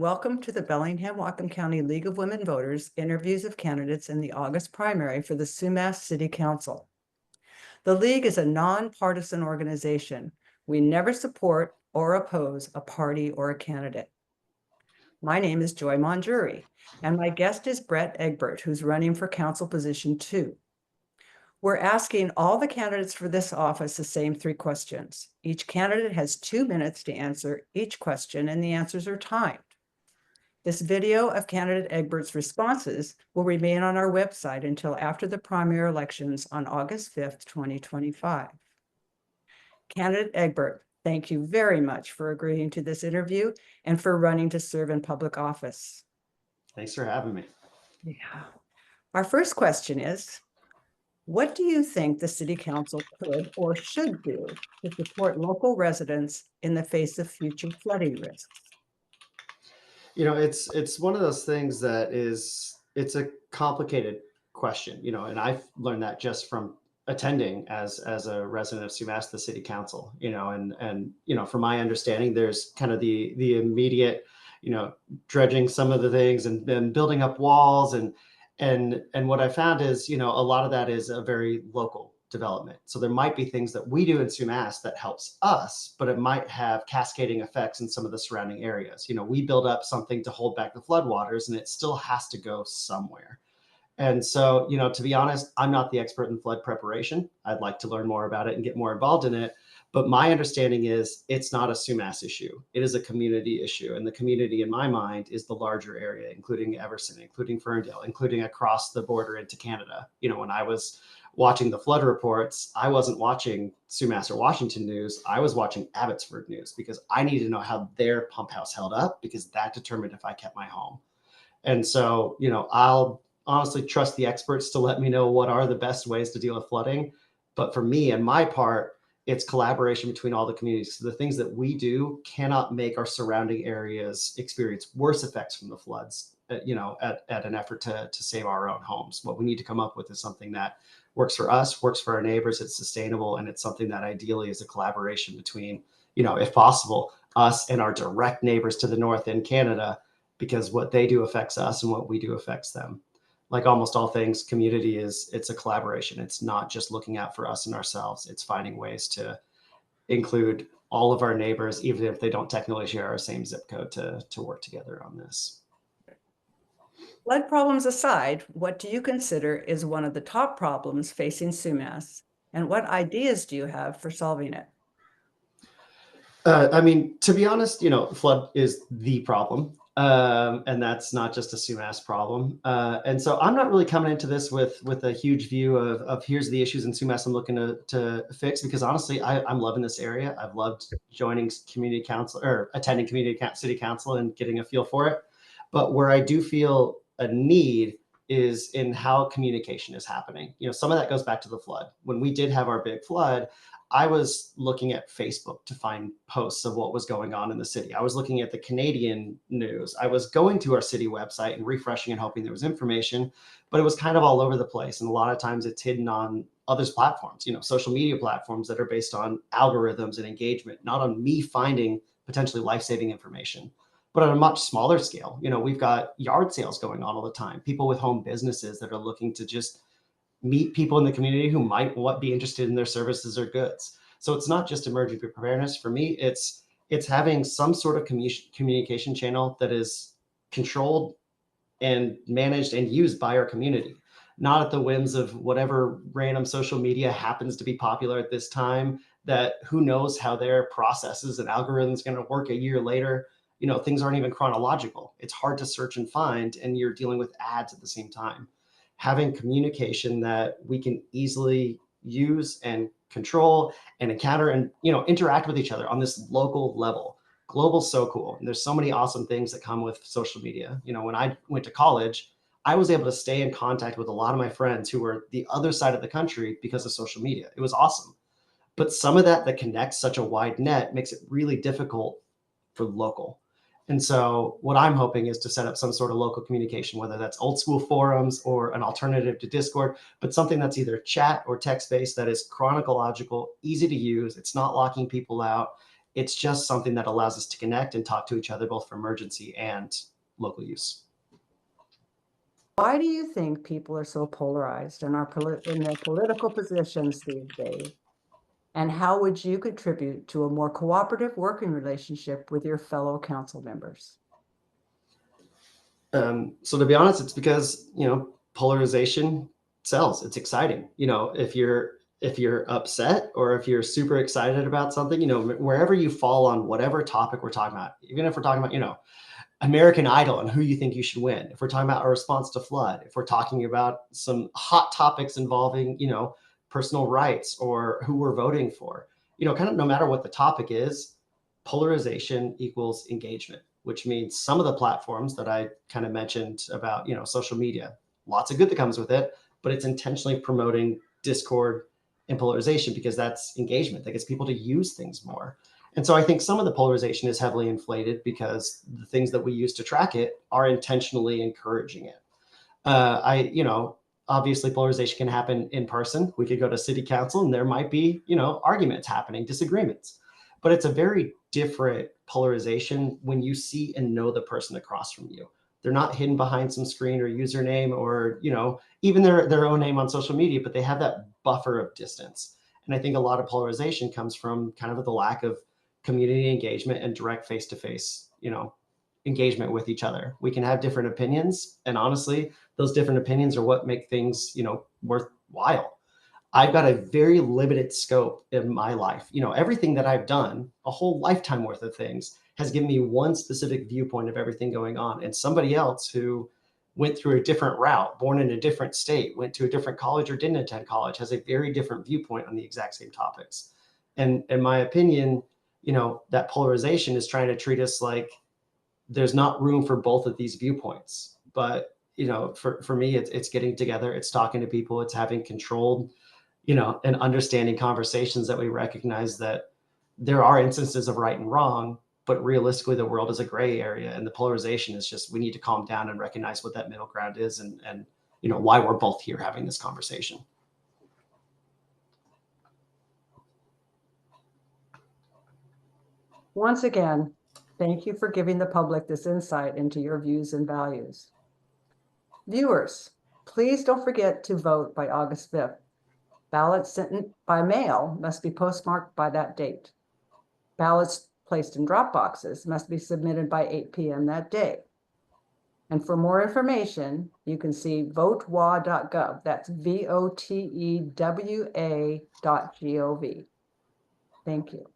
welcome to the Bellingham-Whatcom County League of Women Voters interviews of candidates in the August primary for the Sumas City Council. The League is a nonpartisan organization. We never support or oppose a party or a candidate. My name is Joy Monjuri, and my guest is Brett Egbert, who's running for Council Position 2. We're asking all the candidates for this office the same 3 questions. Each candidate has 2 minutes to answer each question, and the answers are timed. This video of candidate Egbert's responses will remain on our website until after the primary elections on August 5th, 2025. Candidate Egbert, thank you very much for agreeing to this interview and for running to serve in public office. Thanks for having me. Yeah. Our first question is, what do you think the City Council could or should do to support local residents in the face of future flooding risks? You know, it's one of those things that it's a complicated question, and I've learned that just from attending as a resident of Sumas, the City Council, and from my understanding, there's kind of the immediate, dredging some of the things and then building up walls and what I found is, a lot of that is a very local development. So there might be things that we do in Sumas that helps us, but it might have cascading effects in some of the surrounding areas. We build up something to hold back the floodwaters and it still has to go somewhere. And so, to be honest, I'm not the expert in flood preparation. I'd like to learn more about it and get more involved in it. But my understanding is it's not a Sumas issue. It is a community issue. And the community in my mind is the larger area, including Everson, including Ferndale, including across the border into Canada. When I was watching the flood reports, I wasn't watching Sumas or Washington news. I was watching Abbotsford news because I needed to know how their pump house held up because that determined if I kept my home. And so, I'll honestly trust the experts to let me know what are the best ways to deal with flooding. But for me and my part, it's collaboration between all the communities. So the things that we do cannot make our surrounding areas experience worse effects from the floods, at an effort to save our own homes. What we need to come up with is something that works for us, works for our neighbors, it's sustainable, and it's something that ideally is a collaboration between, if possible, us and our direct neighbors to the north in Canada, because what they do affects us and what we do affects them. Like almost all things, community it's a collaboration. It's not just looking out for us and ourselves. It's finding ways to include all of our neighbors, even if they don't technically share our same zip code, to work together on this. Flood problems aside, what do you consider is one of the top problems facing Sumas, and what ideas do you have for solving it? To be honest, flood is the problem. And that's not just a Sumas problem. And so I'm not really coming into this with a huge view of here's the issues in Sumas I'm looking to fix, because honestly, I'm loving this area. I've loved joining community council or attending city council and getting a feel for it. But where I do feel a need is in how communication is happening. Some of that goes back to the flood. When we did have our big flood, I was looking at Facebook to find posts of what was going on in the city. I was looking at the Canadian news. I was going to our city website and refreshing and hoping there was information, but it was kind of all over the place. And a lot of times it's hidden on others' platforms, social media platforms that are based on algorithms and engagement, not on me finding potentially life-saving information. But on a much smaller scale, we've got yard sales going on all the time, people with home businesses that are looking to just meet people in the community who might be interested in their services or goods. So it's not just emergency preparedness. For me, it's having some sort of communication channel that is controlled and managed and used by our community, not at the whims of whatever random social media happens to be popular at this time, that who knows how their processes and algorithms going to work a year later. Things aren't even chronological. It's hard to search and find, and you're dealing with ads at the same time. Having communication that we can easily use and control and encounter and interact with each other on this local level. Global's so cool. And there's so many awesome things that come with social media. When I went to college, I was able to stay in contact with a lot of my friends who were the other side of the country because of social media. It was awesome. But some of that connects such a wide net makes it really difficult for local. And so what I'm hoping is to set up some sort of local communication, whether that's old school forums or an alternative to Discord, but something that's either chat or text based that is chronological, easy to use. It's not locking people out. It's just something that allows us to connect and talk to each other, both for emergency and local use. Why do you think people are so polarized in in their political positions these days? And how would you contribute to a more cooperative working relationship with your fellow council members? So to be honest, it's because, polarization sells. It's exciting. If you're upset or if you're super excited about something, wherever you fall on whatever topic we're talking about, even if we're talking about, American Idol and who you think you should win, if we're talking about our response to flood, if we're talking about some hot topics involving, personal rights or who we're voting for, kind of no matter what the topic is, polarization equals engagement, which means some of the platforms that I kind of mentioned about, social media, lots of good that comes with it, but it's intentionally promoting discord and polarization because that's engagement that gets people to use things more. And so I think some of the polarization is heavily inflated because the things that we use to track it are intentionally encouraging it. Obviously polarization can happen in person. We could go to city council and there might be, arguments happening, disagreements, but it's a very different polarization when you see and know the person across from you. They're not hidden behind some screen or username or, even their own name on social media, but they have that buffer of distance. And I think a lot of polarization comes from kind of the lack of community engagement and direct face-to-face, engagement with each other. We can have different opinions, and honestly, those different opinions are what make things, worthwhile. I've got a very limited scope in my life. Everything that I've done, a whole lifetime worth of things, has given me one specific viewpoint of everything going on. And somebody else who went through a different route, born in a different state, went to a different college or didn't attend college, has a very different viewpoint on the exact same topics. And in my opinion, that polarization is trying to treat us like there's not room for both of these viewpoints. But, for me, it's getting together, it's talking to people, it's having controlled, and understanding conversations that we recognize that there are instances of right and wrong, but realistically the world is a gray area, and the polarization is just, we need to calm down and recognize what that middle ground is and why we're both here having this conversation. Once again, thank you for giving the public this insight into your views and values. Viewers, please don't forget to vote by August 5th. Ballots sent by mail must be postmarked by that date. Ballots placed in drop boxes must be submitted by 8 p.m. that day. And for more information, you can see votewa.gov. That's votewa.gov. Thank you.